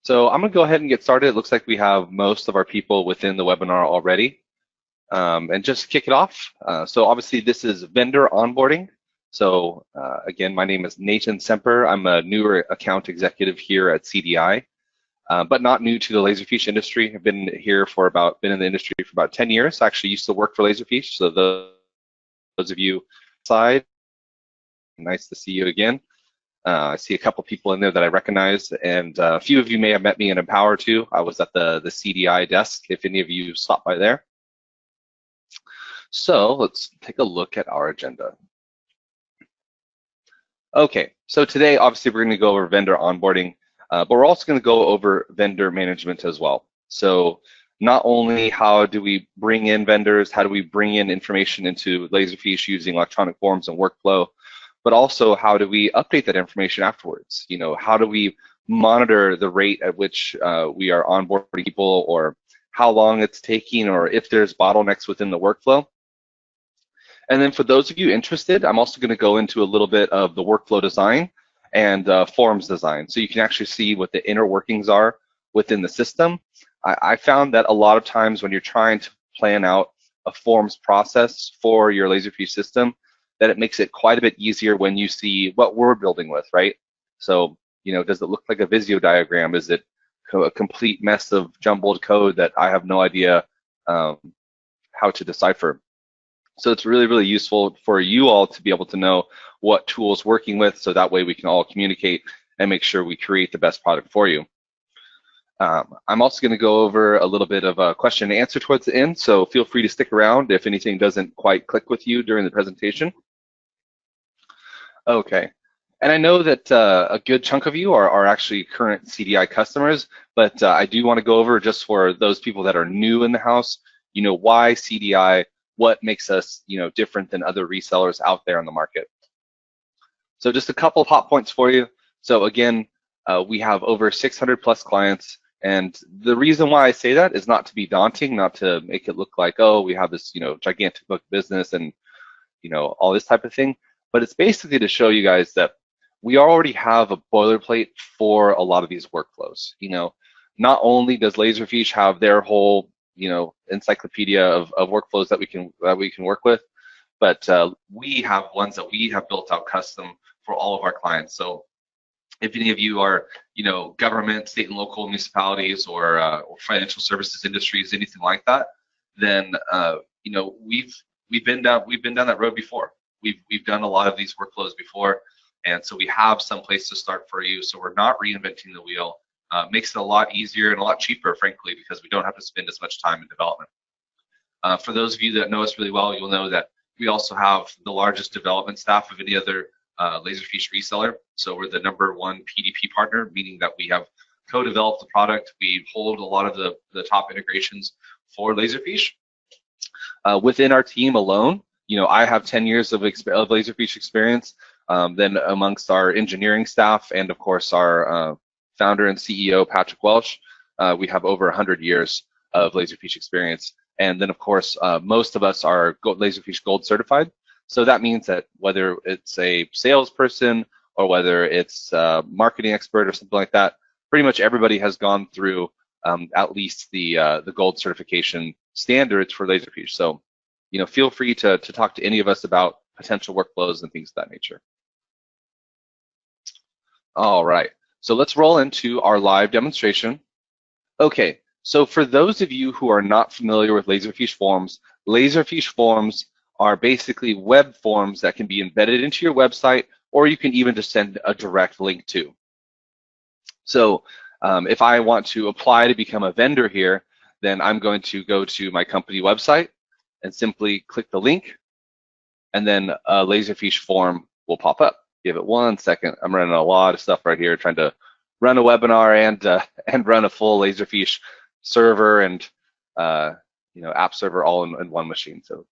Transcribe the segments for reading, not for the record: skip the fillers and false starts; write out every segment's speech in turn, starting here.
So I'm going to go ahead and get started. It looks like we have most of our people within the webinar already. And just to kick it off, so obviously this is vendor onboarding. So again, my name is Nathan Semper. I'm a newer account executive here at CDI, but not new to the Laserfiche industry. I've been in the industry for about 10 years. I actually used to work for Laserfiche. So those of you side, nice to see you again. I see a couple people in there that I recognize, and a few of you may have met me in Empower too. I was at the CDI desk, if any of you stopped by there. So let's take a look at our agenda. Okay, so today obviously we're going to go over vendor onboarding, but we're also going to go over vendor management as well. So not only how do we bring in vendors, how do we bring in information into Laserfiche using electronic forms and workflow, but also how do we update that information afterwards? You know, how do we monitor the rate at which we are onboarding people, or how long it's taking, or if there's bottlenecks within the workflow. And then for those of you interested, I'm also going to go into a little bit of the workflow design and forms design, so you can actually see what the inner workings are within the system. I found that a lot of times when you're trying to plan out a forms process for your Laserfiche system, that it makes it quite a bit easier when you see what we're building with, right? So, you know, does it look like a Visio diagram? Is it a complete mess of jumbled code that I have no idea how to decipher? So it's really, really useful for you all to be able to know what tools working with, so that way we can all communicate and make sure we create the best product for you. I'm also going to go over a little bit of a question and answer towards the end, so feel free to stick around if anything doesn't quite click with you during the presentation. Okay, and I know that a good chunk of you are actually current CDI customers, but I do want to go over, just for those people that are new in the house, you know, why CDI, what makes us, you know, different than other resellers out there in the market. So just a couple of hot points for you. So again, we have over 600 plus clients, and the reason why I say that is not to be daunting, not to make it look like, oh, we have this, you know, gigantic book of business and, you know, all this type of thing. But it's basically to show you guys that we already have a boilerplate for a lot of these workflows. You know, not only does Laserfiche have their whole, you know, encyclopedia of workflows that we can work with, but we have ones that we have built out custom for all of our clients. So if any of you are, you know, government, state and local municipalities, or financial services industries, anything like that, then you know, we've been down that road before. We've done a lot of these workflows before, and so we have some place to start for you. So we're not reinventing the wheel. Makes it a lot easier and a lot cheaper, frankly, because we don't have to spend as much time in development. For those of you that know us really well, you'll know that we also have the largest development staff of any other Laserfiche reseller. So we're the #1 PDP partner, meaning that we have co-developed the product. We hold a lot of the top integrations for Laserfiche. Within our team alone, you know, I have 10 years of Laserfiche experience. Then amongst our engineering staff, and of course our founder and CEO, Patrick Welsh, we have over 100 years of Laserfiche experience. And then of course, most of us are Laserfiche Gold certified. So that means that whether it's a salesperson or whether it's a marketing expert or something like that, pretty much everybody has gone through at least the Gold certification standards for Laserfiche. So, you know, feel free to talk to any of us about potential workflows and things of that nature. All right, so let's roll into our live demonstration. Okay, so for those of you who are not familiar with Laserfiche Forms are basically web forms that can be embedded into your website, or you can even just send a direct link to. So if I want to apply to become a vendor here, then I'm going to go to my company website and simply click the link, and then a Laserfiche form will pop up. Give it 1 second. I'm running a lot of stuff right here, trying to run a webinar and run a full Laserfiche server and you know, app server all in one machine. So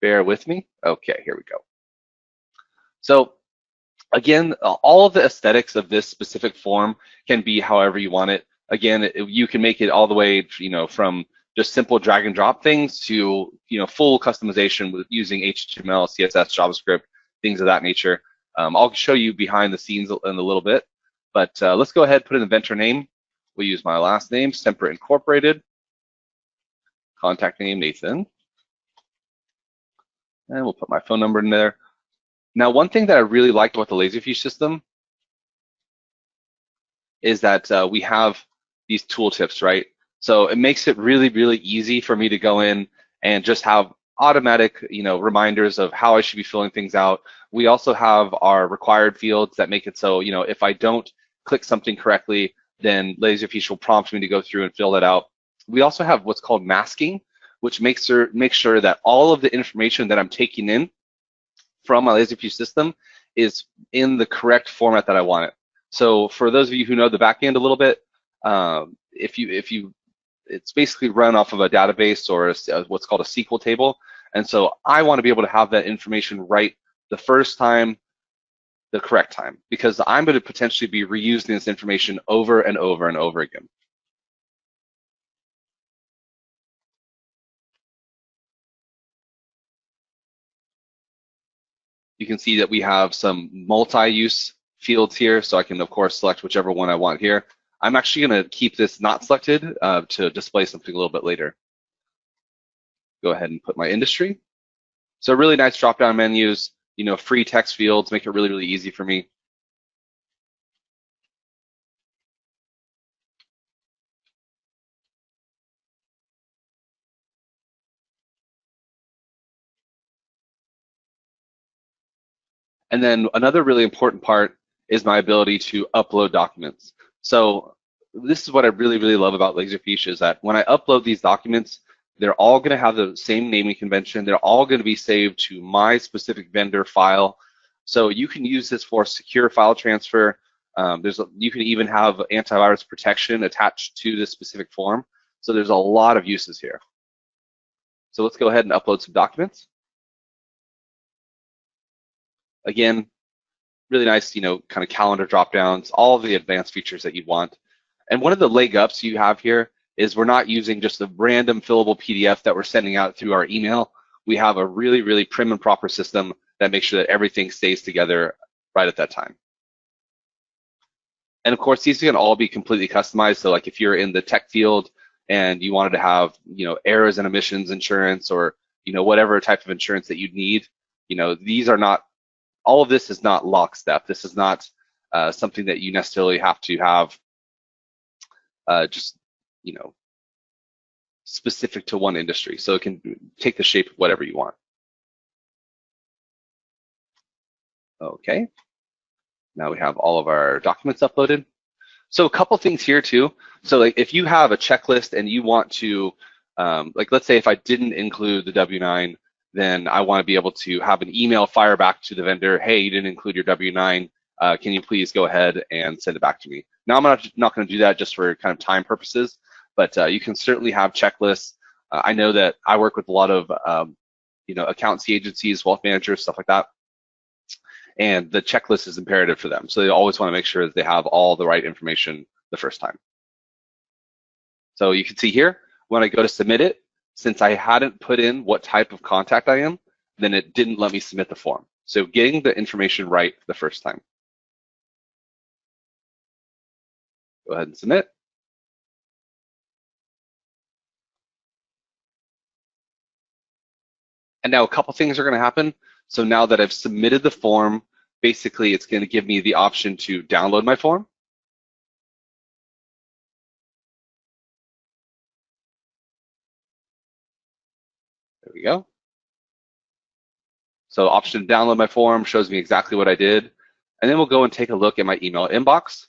bear with me. Okay, here we go. So again, all of the aesthetics of this specific form can be however you want it. Again, you can make it all the way, you know, from just simple drag and drop things to, you know, full customization with using HTML, CSS, JavaScript, things of that nature. I'll show you behind the scenes in a little bit, but let's go ahead and put in the vendor name. We'll use my last name, Semper Incorporated, contact name, Nathan, and we'll put my phone number in there. Now, one thing that I really liked about the Laserfiche system is that we have these tooltips, right? So it makes it really, really easy for me to go in and just have automatic, reminders of how I should be filling things out. We also have our required fields that make it so, if I don't click something correctly, then Laserfiche will prompt me to go through and fill that out. We also have what's called masking, which makes sure that all of the information that I'm taking in from my Laserfiche system is in the correct format that I want it. So for those of you who know the back end a little bit, it's basically run off of a database or what's called a SQL table. And so I want to be able to have that information right the first time, the correct time, because I'm going to potentially be reusing this information over and over and over again. You can see that we have some multi-use fields here, so I can, of course, select whichever one I want here. I'm actually going to keep this not selected to display something a little bit later. Go ahead and put my industry. So really nice drop-down menus, free text fields, make it really, really easy for me. And then another really important part is my ability to upload documents. So this is what I really, really love about Laserfiche is that when I upload these documents, they're all going to have the same naming convention. They're all going to be saved to my specific vendor file. So you can use this for secure file transfer. You can even have antivirus protection attached to this specific form. So there's a lot of uses here. So let's go ahead and upload some documents. Again, really nice, kind of calendar drop downs, all of the advanced features that you want. And one of the leg ups you have here is we're not using just a random fillable PDF that we're sending out through our email. We have a really, really prim and proper system that makes sure that everything stays together right at that time. And of course, these can all be completely customized. So like if you're in the tech field and you wanted to have, errors and emissions insurance or, whatever type of insurance that you need, these are not, all of this is not lockstep. This is not something that you necessarily have to have just, specific to one industry. So it can take the shape of whatever you want. Okay. Now we have all of our documents uploaded. So a couple things here too. So like if you have a checklist and you want to, let's say if I didn't include the W-9, then I want to be able to have an email fire back to the vendor, hey, you didn't include your W-9, can you please go ahead and send it back to me? Now I'm not going to do that just for kind of time purposes, but you can certainly have checklists. I know that I work with a lot of accountancy agencies, wealth managers, stuff like that, and the checklist is imperative for them. So they always want to make sure that they have all the right information the first time. So you can see here, when I go to submit it, since I hadn't put in what type of contact I am, then it didn't let me submit the form. So getting the information right the first time. Go ahead and submit. And now a couple things are going to happen. So now that I've submitted the form, basically it's going to give me the option to download my form. There we go. So option to download my form shows me exactly what I did. And then we'll go and take a look at my email inbox.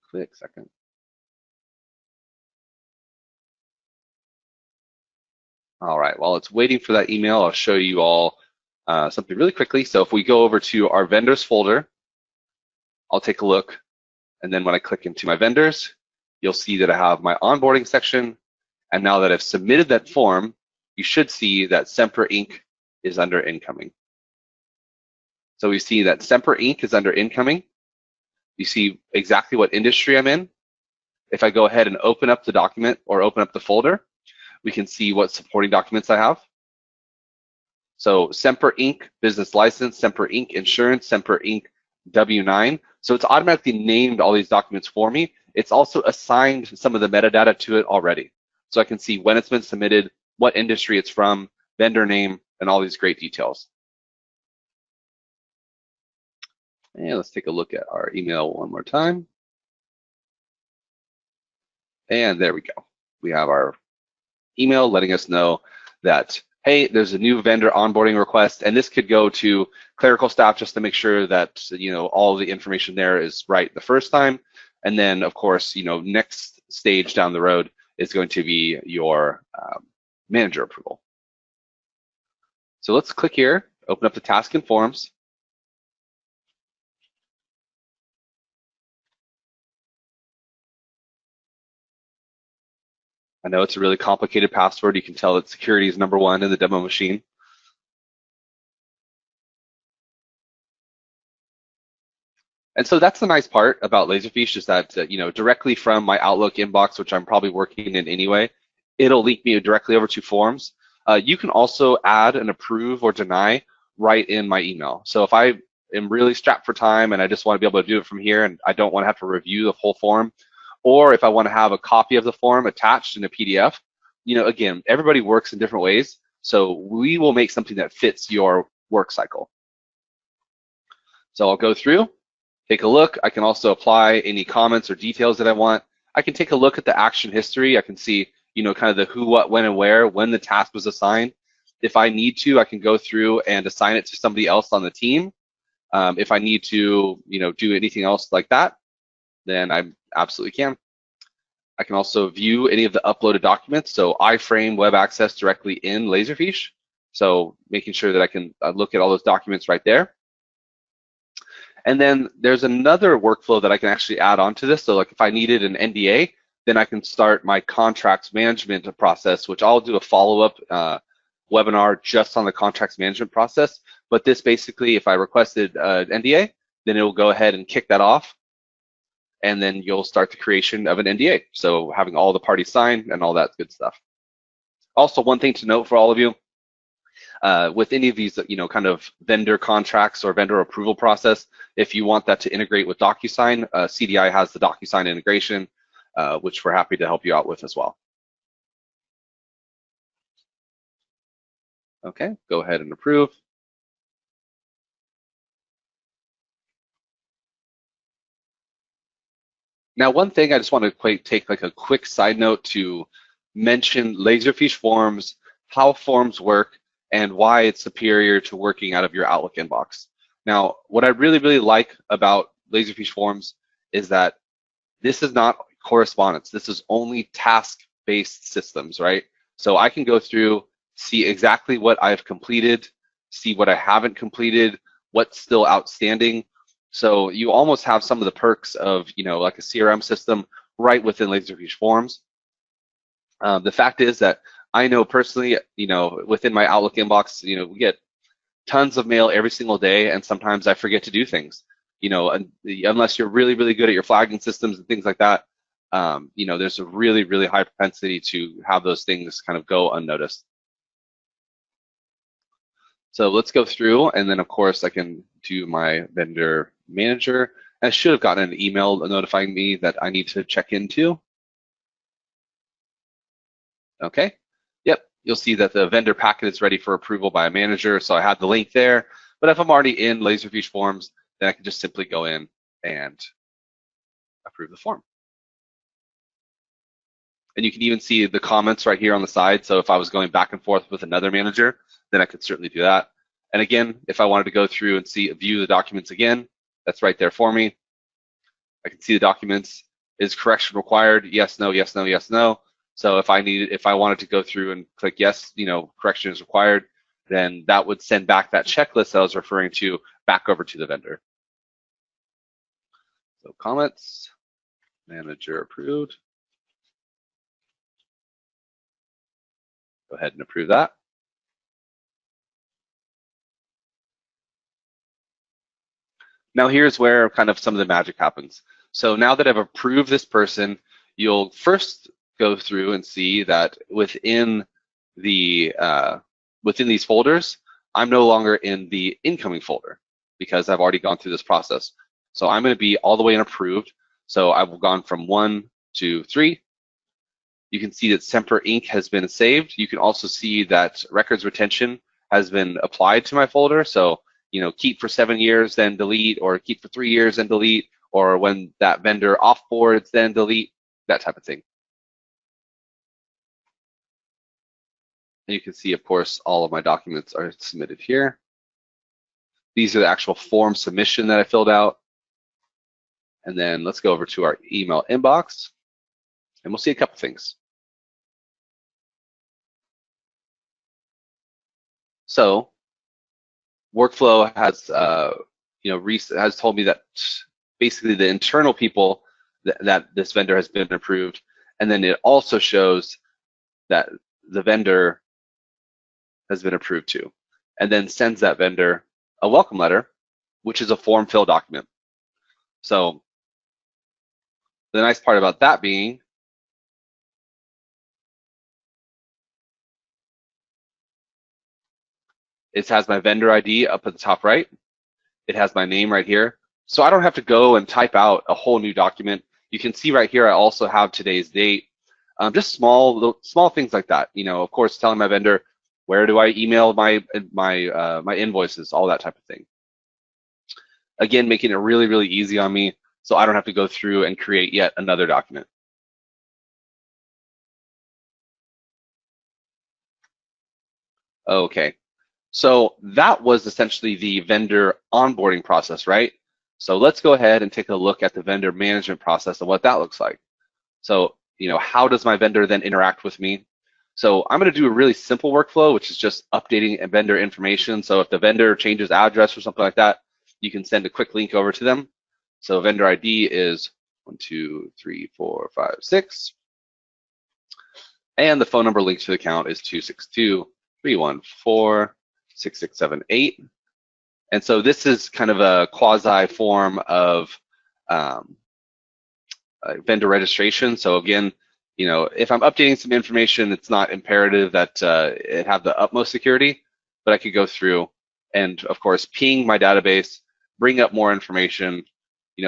Quick second. All right, while it's waiting for that email, I'll show you all something really quickly. So if we go over to our vendors folder, I'll take a look. And then when I click into my vendors, you'll see that I have my onboarding section. And now that I've submitted that form, you should see that Semper Inc. is under incoming. So we see that Semper Inc. is under incoming. You see exactly what industry I'm in. If I go ahead and open up the document or open up the folder, we can see what supporting documents I have. So Semper Inc. business license, Semper Inc. insurance, Semper Inc. W-9. So it's automatically named all these documents for me. It's also assigned some of the metadata to it already. So I can see when it's been submitted, what industry it's from, vendor name, and all these great details. And let's take a look at our email one more time. And there we go. We have our email letting us know that, hey, there's a new vendor onboarding request, and this could go to clerical staff just to make sure that, you know, all the information there is right the first time. And then, of course, you know, next stage down the road is going to be your manager approval. So let's click here, open up the task and forms. I know it's a really complicated password. You can tell that security is #1 in the demo machine. And so that's the nice part about Laserfiche is that, you know, directly from my Outlook inbox, which I'm probably working in anyway, it'll link me directly over to forms. You can also add and approve or deny right in my email. So if I am really strapped for time and I just want to be able to do it from here and I don't want to have to review the whole form, or if I want to have a copy of the form attached in a PDF, you know, again, everybody works in different ways. So we will make something that fits your work cycle. So I'll go through, take a look. I can also apply any comments or details that I want. I can take a look at the action history. I can see, you know, kind of the who, what, when, and where, when the task was assigned. If I need to, I can go through and assign it to somebody else on the team. If I need to, you know, do anything else like that, then I absolutely can. I can also view any of the uploaded documents. So iframe web access directly in Laserfiche. So making sure that I can look at all those documents right there. And then there's another workflow that I can actually add on to this. So like if I needed an NDA, then I can start my contracts management process, which I'll do a follow-up webinar just on the contracts management process. But this basically, if I requested an NDA, then it will go ahead and kick that off. And then you'll start the creation of an NDA. So having all the parties sign and all that good stuff. Also, one thing to note for all of you, with any of these, you know, kind of vendor contracts or vendor approval process, if you want that to integrate with DocuSign, CDI has the DocuSign integration, which we're happy to help you out with as well. Okay, go ahead and approve. Now, one thing I just want to take like a quick side note to mention Laserfiche Forms, how forms work, and why it's superior to working out of your Outlook inbox. Now, what I really, really like about Laserfiche Forms is that this is not correspondence. This is only task-based systems, right? So I can go through, see exactly what I've completed, see what I haven't completed, what's still outstanding. So you almost have some of the perks of, you know, like a CRM system right within Laserfiche Forms. The fact is that I know personally, you know, within my Outlook inbox, you know, we get tons of mail every single day, and sometimes I forget to do things. You know, unless you're really, really good at your flagging systems and things like that, you know, there's a really, really high propensity to have those things kind of go unnoticed. So let's go through, and then of course I can do my vendor manager. I should have gotten an email notifying me that I need to check into. Okay, yep, you'll see that the vendor packet is ready for approval by a manager, so I have the link there. But if I'm already in Laserfiche Forms, then I can just simply go in and approve the form. And you can even see the comments right here on the side. So if I was going back and forth with another manager, then I could certainly do that. And again, if I wanted to go through and view the documents again, that's right there for me. I can see the documents. Is correction required? Yes, no, yes, no, yes, no. So if I wanted to go through and click yes, you know, correction is required, then that would send back that checklist that I was referring to back over to the vendor. So comments, manager approved. Go ahead and approve that. Now here's where kind of some of the magic happens. So now that I've approved this person, you'll first go through and see that within these folders, I'm no longer in the incoming folder because I've already gone through this process. So I'm going to be all the way in approved. So I've gone from 1 to 3. You can see that Semper Inc. has been saved. You can also see that records retention has been applied to my folder. So, keep for 7 years, then delete, or keep for 3 years and delete, or when that vendor offboards, then delete, that type of thing. And you can see, of course, all of my documents are submitted here. These are the actual form submission that I filled out. And then let's go over to our email inbox, and we'll see a couple things. So workflow has, has told me that basically the internal people that this vendor has been approved, and then it also shows that the vendor has been approved too, and then sends that vendor a welcome letter, which is a form fill document. So the nice part about that being it has my vendor ID up at the top right. It has my name right here. So I don't have to go and type out a whole new document. You can see right here I also have today's date. Just small things like that. Of course, telling my vendor where do I email my invoices, all that type of thing. Again, making it really, really easy on me so I don't have to go through and create yet another document. Okay, so that was essentially the vendor onboarding process, right? So let's go ahead and take a look at the vendor management process and what that looks like. So, how does my vendor then interact with me? So I'm going to do a really simple workflow, which is just updating vendor information. So if the vendor changes address or something like that, you can send a quick link over to them. So vendor ID is 1, 2, 3, 4, 5, 6. And the phone number linked to the account is 262-314-6678. And so this is kind of a quasi form of vendor registration. So again, if I'm updating some information, it's not imperative that it have the utmost security, but I could go through and, of course, ping my database, bring up more information,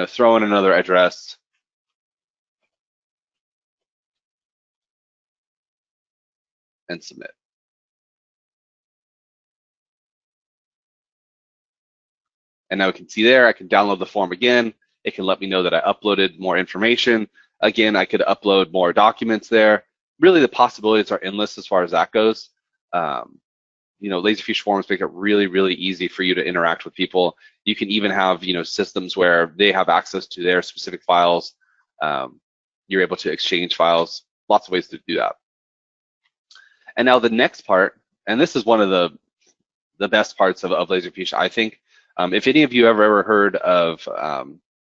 throw in another address, and submit. And now we can see there, I can download the form again. It can let me know that I uploaded more information. Again, I could upload more documents there. Really, the possibilities are endless as far as that goes. Laserfiche Forms make it really, really easy for you to interact with people. You can even have, systems where they have access to their specific files. You're able to exchange files. Lots of ways to do that. And now the next part, and this is one of the best parts of Laserfiche, I think. If any of you have ever heard of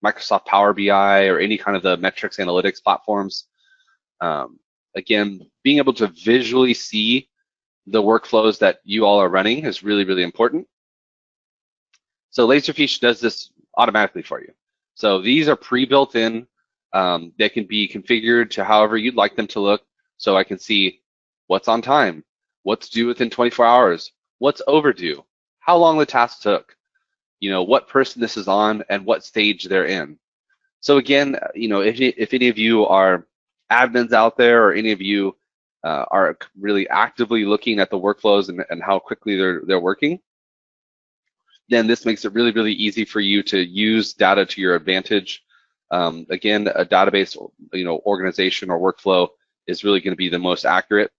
Microsoft Power BI or any kind of the metrics analytics platforms, again, being able to visually see the workflows that you all are running is really, really important. So Laserfiche does this automatically for you. So these are pre-built in. They can be configured to however you'd like them to look. So I can see what's on time, what's due within 24 hours, what's overdue, how long the task took, what person this is on and what stage they're in. So again, if any of you are admins out there or any of you are really actively looking at the workflows and how quickly they're working, then this makes it really, really easy for you to use data to your advantage. Again, a database, organization or workflow is really going to be the most accurate.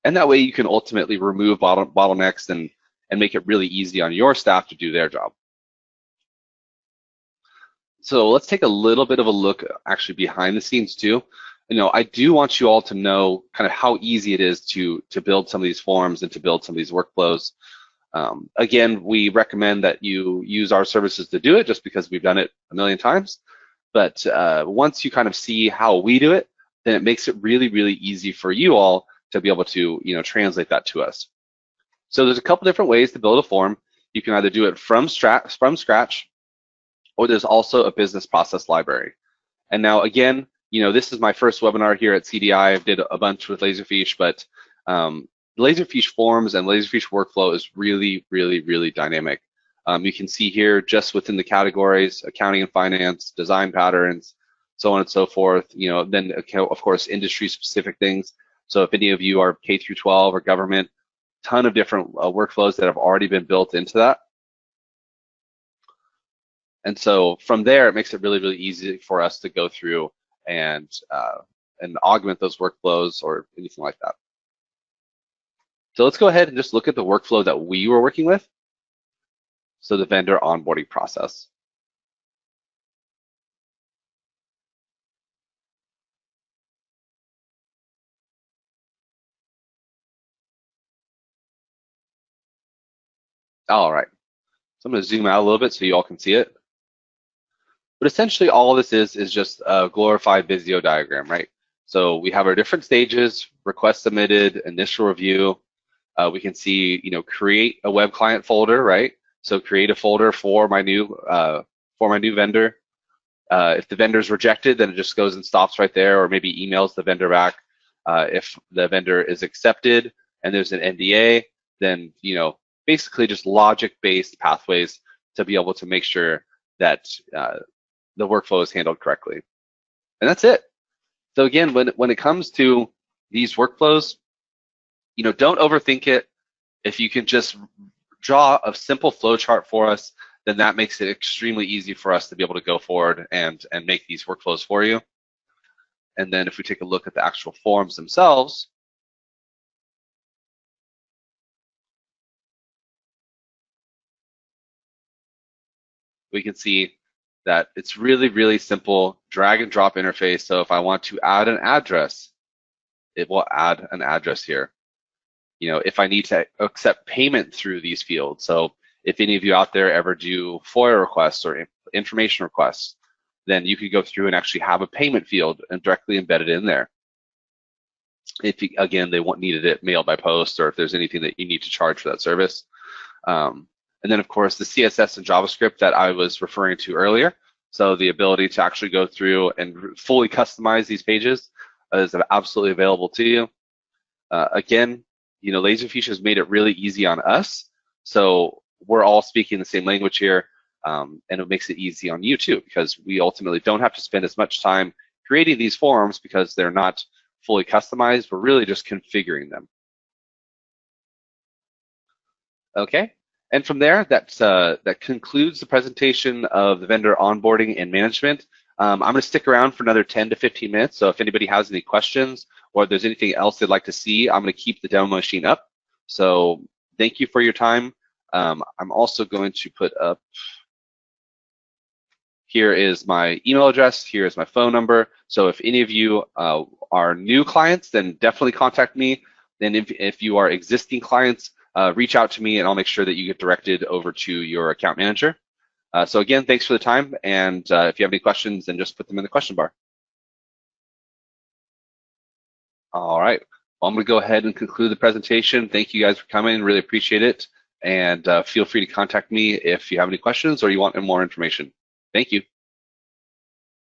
And that way you can ultimately remove bottlenecks and make it really easy on your staff to do their job. So let's take a little bit of a look actually behind the scenes too. I do want you all to know kind of how easy it is to build some of these forms and to build some of these workflows. Again, we recommend that you use our services to do it just because we've done it a million times. But once you kind of see how we do it, then it makes it really, really easy for you all to be able to translate that to us. So there's a couple different ways to build a form. You can either do it from scratch, or there's also a business process library. And now again, this is my first webinar here at CDI. I did a bunch with Laserfiche, but Laserfiche Forms and Laserfiche Workflow is really, really, really dynamic. You can see here just within the categories, accounting and finance, design patterns, so on and so forth. Then of course industry specific things. So if any of you are K through 12 or government, ton of different workflows that have already been built into that. And so from there, it makes it really, really easy for us to go through and augment those workflows or anything like that. So let's go ahead and just look at the workflow that we were working with. So the vendor onboarding process. All right, so I'm going to zoom out a little bit so you all can see it. But essentially all this is just a glorified Visio diagram, right? So we have our different stages: request submitted, initial review. We can see, create a web client folder, right? So create a folder for my new vendor. If the vendor is rejected, then it just goes and stops right there, or maybe emails the vendor back. If the vendor is accepted and there's an NDA, then basically just logic-based pathways to be able to make sure that the workflow is handled correctly. And that's it. So again, when it comes to these workflows, don't overthink it. If you can just draw a simple flow chart for us, then that makes it extremely easy for us to be able to go forward and make these workflows for you. And then if we take a look at the actual forms themselves, we can see that it's really, really simple drag and drop interface. So if I want to add an address, it will add an address here. If I need to accept payment through these fields. So if any of you out there ever do FOIA requests or information requests, then you could go through and actually have a payment field and directly embed it in there. If, again, they needed it mailed by post, or if there's anything that you need to charge for that service. And then, of course, the CSS and JavaScript that I was referring to earlier. So the ability to actually go through and fully customize these pages is absolutely available to you. Again, Laserfiche has made it really easy on us. So we're all speaking the same language here, and it makes it easy on you too, because we ultimately don't have to spend as much time creating these forms because they're not fully customized. We're really just configuring them. Okay. And from there, that concludes the presentation of the vendor onboarding and management. I'm going to stick around for another 10 to 15 minutes. So if anybody has any questions or if there's anything else they'd like to see, I'm going to keep the demo machine up. So thank you for your time. I'm also going to put up, here is my email address, here is my phone number. So if any of you are new clients, then definitely contact me. Then if you are existing clients, reach out to me and I'll make sure that you get directed over to your account manager. So again, thanks for the time. And if you have any questions, then just put them in the question bar. All right. Well, I'm going to go ahead and conclude the presentation. Thank you guys for coming. Really appreciate it. And feel free to contact me if you have any questions or you want more information. Thank you.